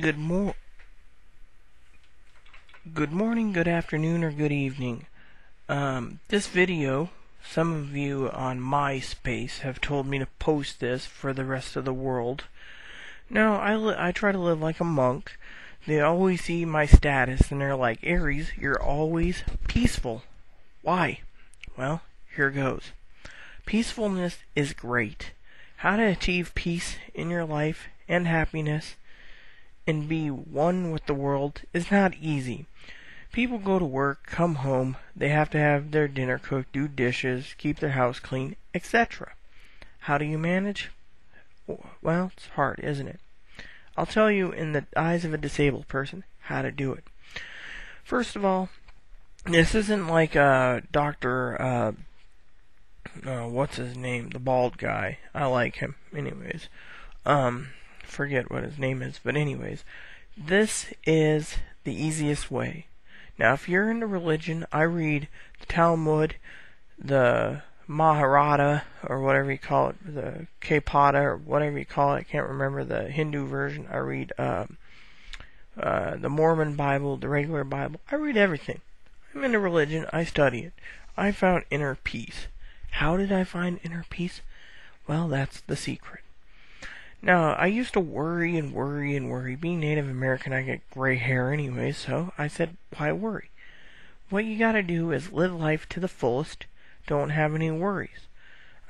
Good mo- Good morning, good afternoon, or good evening. This video, some of you on MySpace have told me to post this for the rest of the world. Now, I try to live like a monk. They always see my status and they're like, Aries, you're always peaceful. Why? Well, here goes. Peacefulness is great. How to achieve peace in your life and happiness and be one with the world is not easy. People go to work, come home, they have to have their dinner cooked, do dishes, keep their house clean, etc. How do you manage? Well, it's hard, isn't it? I'll tell you in the eyes of a disabled person how to do it. First of all, this isn't like Dr. What's his name? The bald guy. I like him. Anyways. Forget what his name is, but anyways. This is the easiest way. Now, if you're into religion, I read the Talmud, the Mahabharata, or whatever you call it, the Kapata, or whatever you call it. I can't remember the Hindu version. I read the Mormon Bible, the regular Bible. I read everything. I'm into religion. I study it. I found inner peace. How did I find inner peace? Well, that's the secret. Now, I used to worry and worry and worry. Being Native American, I get gray hair anyway, so I said, why worry? What you gotta do is live life to the fullest. Don't have any worries.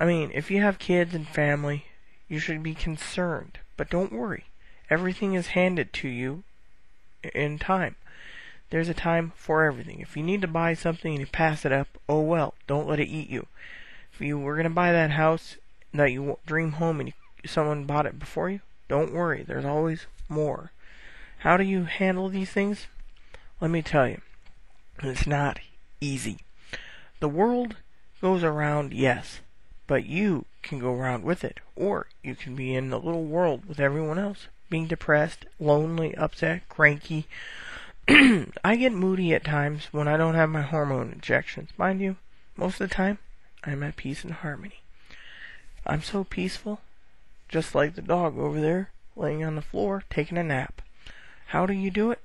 I mean, if you have kids and family, you should be concerned, but don't worry. Everything is handed to you in time. There's a time for everything. If you need to buy something and you pass it up, oh well, don't let it eat you. If you were gonna buy that house that you dream home and someone bought it before you, don't worry, there's always more. How do you handle these things? Let me tell you, it's not easy. The world goes around, yes, but you can go around with it, or you can be in the little world with everyone else, being depressed, lonely, upset, cranky. I get moody at times when I don't have my hormone injections. Mind you, most of the time, I'm at peace and harmony. I'm so peaceful, just like the dog over there, laying on the floor, taking a nap. How do you do it?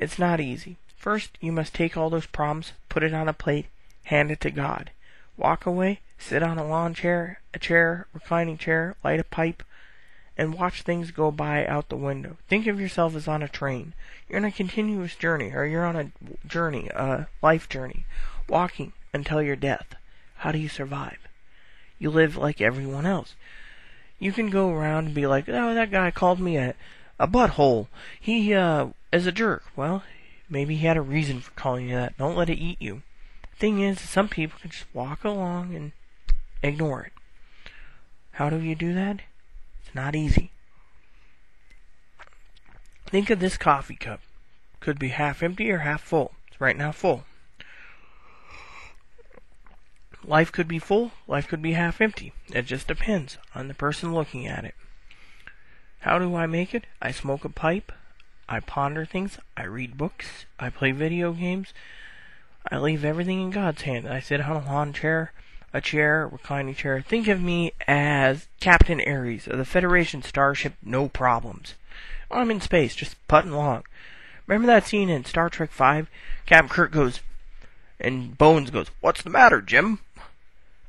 It's not easy. First, you must take all those problems, put it on a plate, hand it to God. Walk away, sit on a lawn chair, reclining chair, light a pipe, and watch things go by out the window. Think of yourself as on a train. You're on a continuous journey, or you're on a journey, a life journey, walking until your death. How do you survive? You live like everyone else. You can go around and be like, oh, that guy called me a butthole. He is a jerk. Well, maybe he had a reason for calling you that. Don't let it eat you. Thing is, some people can just walk along and ignore it. How do you do that? It's not easy. Think of this coffee cup. Could be half empty or half full. It's right now full. Life could be full, life could be half empty. It just depends on the person looking at it. How do I make it? I smoke a pipe, I ponder things, I read books, I play video games, I leave everything in God's hand. I sit on a lawn chair, a chair, reclining chair. Think of me as Captain Aries of the Federation starship No Problems. I'm in space, just putting along. Remember that scene in Star Trek V? Captain Kirk goes, and Bones goes, what's the matter, Jim?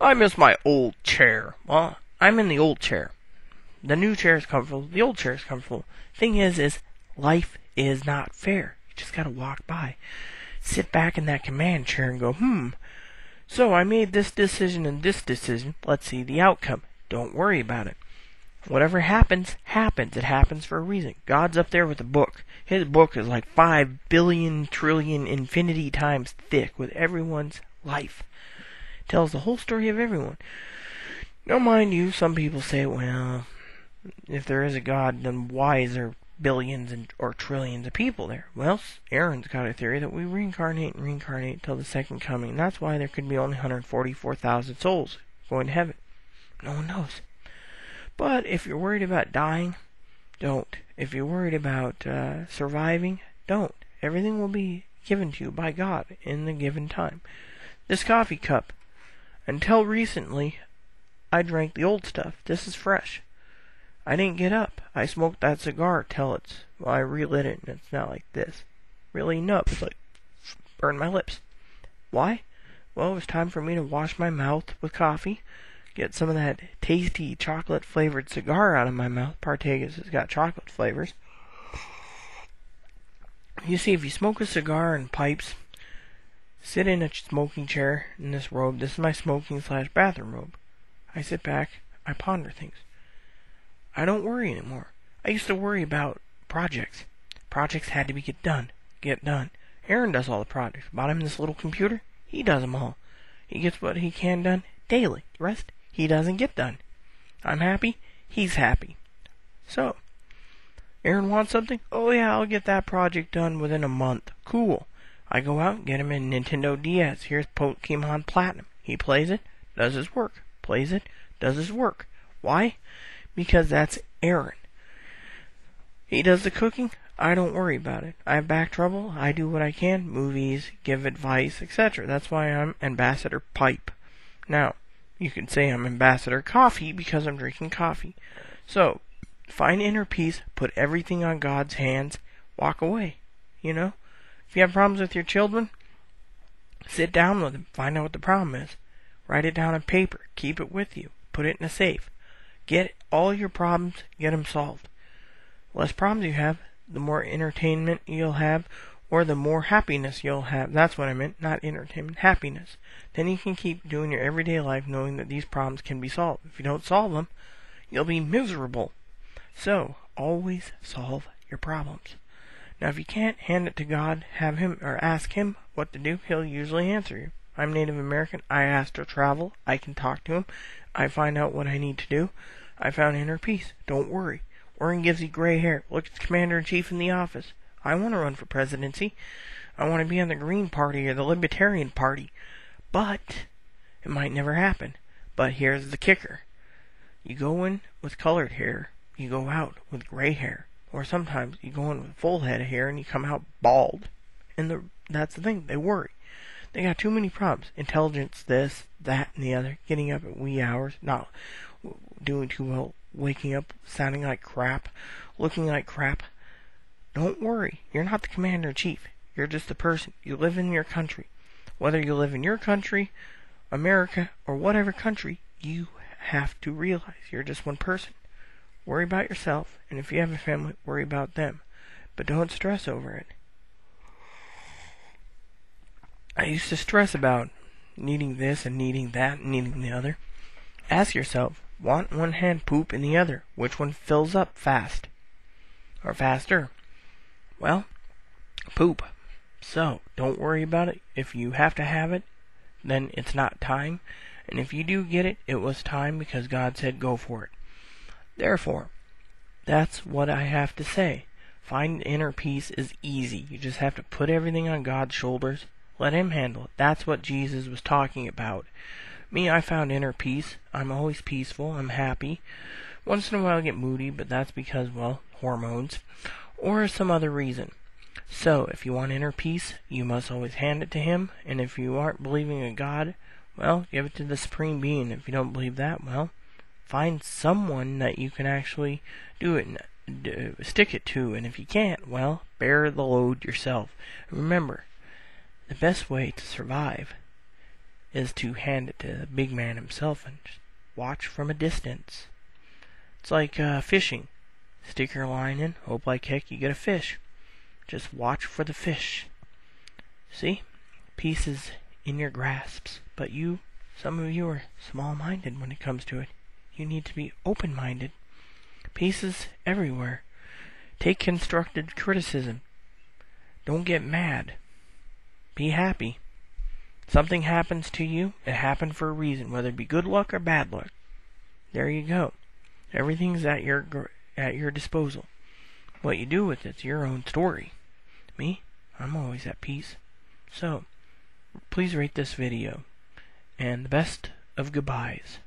I miss my old chair. Well, I'm in the old chair. The new chair is comfortable. The old chair is comfortable. Thing is life is not fair. You just gotta walk by. Sit back in that command chair and go, so I made this decision and this decision. Let's see the outcome. Don't worry about it. Whatever happens, happens. It happens for a reason. God's up there with a book. His book is like 5 billion trillion infinity times thick with everyone's life. It tells the whole story of everyone. Now, mind you, some people say, well, if there is a God, then why is there billions or trillions of people there? Well, Aaron's got a theory that we reincarnate till the second coming. And that's why there could be only 144,000 souls going to heaven. No one knows. But if you're worried about dying, don't. If you're worried about surviving, don't. Everything will be given to you by God in the given time. This coffee cup, until recently, I drank the old stuff. This is fresh. I didn't get up. I smoked that cigar till I relit it and it's now like this. Really nub. It's like, burned my lips. Why? Well, it was time for me to wash my mouth with coffee, get some of that tasty chocolate-flavored cigar out of my mouth, partake as it's got chocolate flavors. You see, if you smoke a cigar and pipes, sit in a smoking chair in this robe. This is my smoking/bathroom robe. I sit back, I ponder things. I don't worry anymore. I used to worry about projects. Projects had to get done. Aaron does all the projects. Bought him this little computer. He does them all. He gets what he can done daily. The rest, he doesn't get done. I'm happy. He's happy. So, Aaron wants something? Oh yeah, I'll get that project done within a month. Cool. I go out and get him a Nintendo DS. Here's Pokemon Platinum. He plays it, does his work. Plays it, does his work. Why? Because that's Aaron. He does the cooking. I don't worry about it. I have back trouble. I do what I can. Movies, give advice, etc. That's why I'm Ambassador Pipe. Now, you can say I'm Ambassador Coffee because I'm drinking coffee. So, find inner peace, put everything on God's hands, walk away. You know? If you have problems with your children, sit down with them, find out what the problem is. Write it down on paper, keep it with you, put it in a safe. Get all your problems, get them solved. The less problems you have, the more entertainment you'll have, or the more happiness you'll have. That's what I meant, not entertainment, happiness. Then you can keep doing your everyday life knowing that these problems can be solved. If you don't solve them, you'll be miserable. So, always solve your problems. Now, if you can't hand it to God, have Him or ask Him what to do, He'll usually answer you. I'm Native American. I ask to travel. I can talk to Him. I find out what I need to do. I found inner peace. Don't worry. Worrying gives you gray hair. Look at the Commander-in-Chief in the office. I want to run for presidency. I want to be on the Green Party or the Libertarian Party. But it might never happen. But here's the kicker. You go in with colored hair. You go out with gray hair. Or sometimes you go in with a full head of hair and you come out bald. And that's the thing. They worry. They got too many problems. Intelligence, this, that, and the other. Getting up at wee hours. Not doing too well. Waking up sounding like crap. Looking like crap. Don't worry. You're not the Commander-in-Chief. You're just a person. You live in your country. Whether you live in your country, America, or whatever country, you have to realize you're just one person. Worry about yourself, and if you have a family, worry about them. But don't stress over it. I used to stress about needing this and needing that and needing the other. Ask yourself, want one hand, poop in the other. Which one fills up fast? Or faster? Well, poop. So, don't worry about it. If you have to have it, then it's not time. And if you do get it, it was time because God said go for it. Therefore, that's what I have to say. Find inner peace is easy. You just have to put everything on God's shoulders. Let Him handle it. That's what Jesus was talking about. Me, I found inner peace. I'm always peaceful. I'm happy. Once in a while I get moody, but that's because, well, hormones. Or some other reason. So, if you want inner peace, you must always hand it to Him. And if you aren't believing in God, well, give it to the Supreme Being. If you don't believe that, well, find someone that you can actually do it and stick it to. And if you can't, well, bear the load yourself. Remember, the best way to survive is to hand it to the big man himself and just watch from a distance. It's like fishing. Stick your line in, hope like heck you get a fish. Just watch for the fish. See? Peace is in your grasps. But some of you are small-minded when it comes to it. You need to be open-minded. Peace is everywhere. Take constructive criticism. Don't get mad. Be happy. Something happens to you, it happened for a reason, whether it be good luck or bad luck. There you go. Everything's at your disposal. What you do with it's your own story. Me, I'm always at peace. So, please rate this video. And the best of goodbyes.